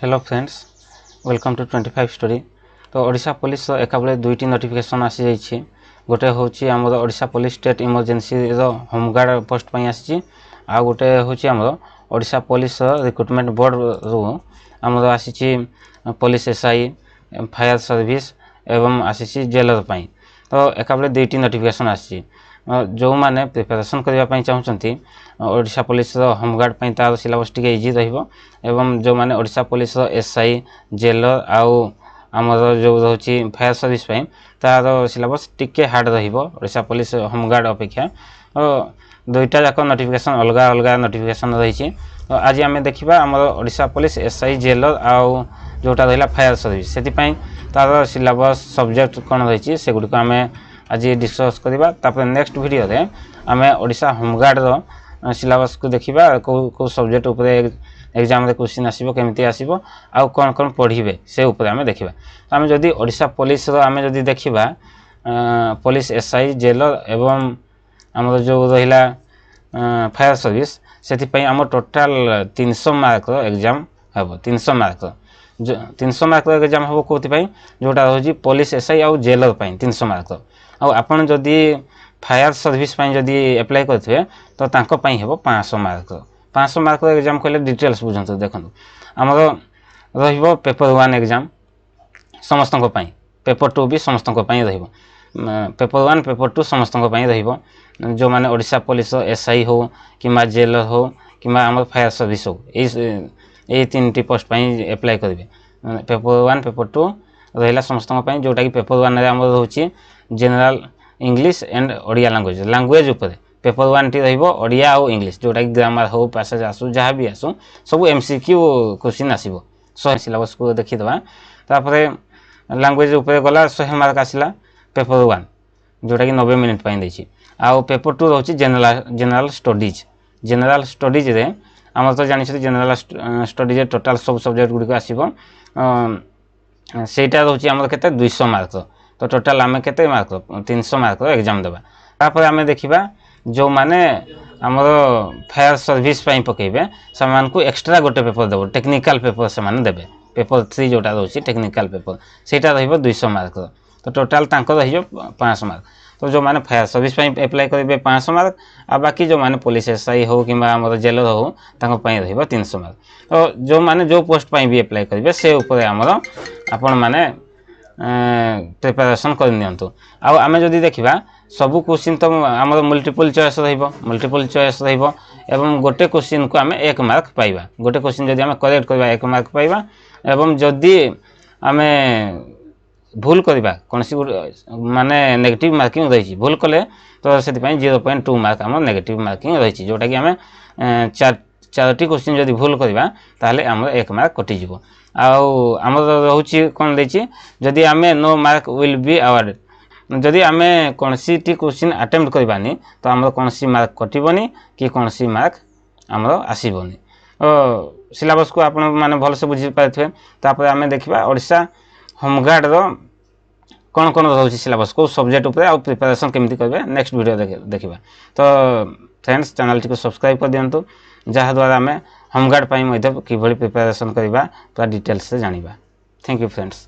Hello friends welcome to 25 story. तो Odisha police एका बेले दुईटी नोटिफिकेशन आसी जाइए। गोटे हूँ आम Odisha police state emergency home guard post पर आसी आ गोटे हूँ आम ओडिशा पुलिस रिक्रुटमेंट बोर्ड रू आम आसी पुलिस एसआई फायर सर्विस एवं आसी जेलर पाई। तो एका बेले दुईटी नोटिफिकेशन आसी जो मैंने प्रिपेरेसन करने चाहते ओडिशा पुलिस होमगार्ड पर तार सिलेबस टी इजी एवं जो मैंने ओडिशा पुलिस एसआई जेलर आउ आमर जो रोचे फायर सर्विस तार सिलेबस टिके हार्ड ओडिशा पुलिस होमगार्ड अपेक्षा। दुईटा जाक नोटिफिकेशन अलग अलग नोटिफिकेशन रही। तो आज आम देखा आम ओडिशा पुलिस एसआई जेलर आउ जोटा रहा फायर सर्विस से तार सिलेबस सब्जेक्ट कौन रही से गुड़िक आम आज डिस्कस करवा। नेक्स्ट वीडियो रे आम ओडिशा होमगार्ड सिलेबस को देखा कौ सब्जेक्ट उपर एग्जाम रे क्वेश्चन आसीबो केमिति आसीबो आउ कौन कौन पढ़िबे से उपर आम देखा। आम जदि ओडिशा पुलिस आम जदि देखा पुलिस एसआई जेलर एवं आम जो रहा फायर सर्विस से आम टोटाल 300 मार्क एग्जाम हम 300 मार्क 300 मार्क एग्जाम हम कौन जोटा रोज पुलिस एसआई आउ जेलर 300 मार्क आपन जदि फायर सर्विस जदि एप्लाई करेंगे तो तांको हेबो 500 मार्क 500 मार्क एग्जाम कहले डिटेल्स बुझंतु देखो आमर रहिबो पेपर 1 एग्जाम समस्त पेपर 2 भी समस्त रहिबो पेपर 1 पेपर 2 समस्त रहिबो जो माने ओडिशा पुलिस एसआई हो कि जेलर हो कि आम फायर सर्विस हो यही 3टी पोस्ट एप्लाई करेंगे पेपर 1 पेपर 2 रहा समस्त जोटा कि पेपर 1 आम रोचे general English and Odia language उपर पेपर 1 टी रहिबो ओडिया और इंग्लिश जोटा कि ग्रामर हो पैसेज आसू जहाँ भी आसू सब एमसीक्यू क्वेश्चन आसीबो 100 सिलेबस को देखीदबा। तापर लैंग्वेज उपर गला 100 मार्क आसला पेपर 1 जोटा कि 90 मिनट देछि आ पेपर 2 रोचे जनरल स्टडीज रे आम तो जानी जनरल स्टडीज टोटाल सब सब्जेक्ट गुड़िक आसो सेटा रोचे आम के 200 मार्क। तो टोटाल आम के मार्क 300 मार्क एग्जाम देवा। तापर आम देखा जो माने आमर फायर सर्विस पकेबे से एक्स्ट्रा गोटे पेपर देव टेक्निकल पेपर से देवे पेपर 3 जोटा रोचे टेक्निकल पेपर सेटा 200 मार्क। तो टोटाल 500 मार्क। तो जो माने फायर सर्विस एप्लाई करेंगे 500 मार्क आ बाकी जो माने पुलिस एसआई हो कि जेलर हो रही 300 मार्क। तो जो माने जो पोस्ट भी एप्लाई करेंगे से उपर आमर आपण माने प्रिपेरेसन करनियंतु। आम जदि देखा सबू क्वेश्चन तो आम मल्टीपल चॉइस रहिबो एवं गोटे क्वेश्चन को आम 1 मार्क पाइबा गोटे क्वेश्चन जदि आम करेक्ट करबा 1 मार्क पाइबा एवं जदि आम भूल करबा कौन सी माने नेगेटिव मार्किंग रही भूल कले तो से 0.2 मार्क आम नेगेटिव मार्किंग रही जोटा कि आम 4टी क्वेश्चन जदि भूल करबा ताहले आम 1 मार्क कटिजिवो। आम रोचे कौन देछि जदि आम no mark will be awarded जदि आम कौन सी क्वेश्चन अटेम्प्ट करबानी तो आम कौन सी मार्क कटबनी कि कौन सी मार्क आम आसबनी। सिलेबस को आप माने भल से बुझी पारे। तापर आम देखा ओडिशा होमगार्ड कौन कौन रोचे सिलेबस को सब्जेक्ट उपर आ प्रिपेरेसन केमिति करबे नेक्स्ट वीडियो देखा। तो फ्रेंड्स चैनल टी को सब्सक्राइब कर दियंतु जहाँ द्वारा आम होमगार्ड कि प्रिपेरेसन करवा पूरा डिटेल्स से जानिबा। Thank you friends.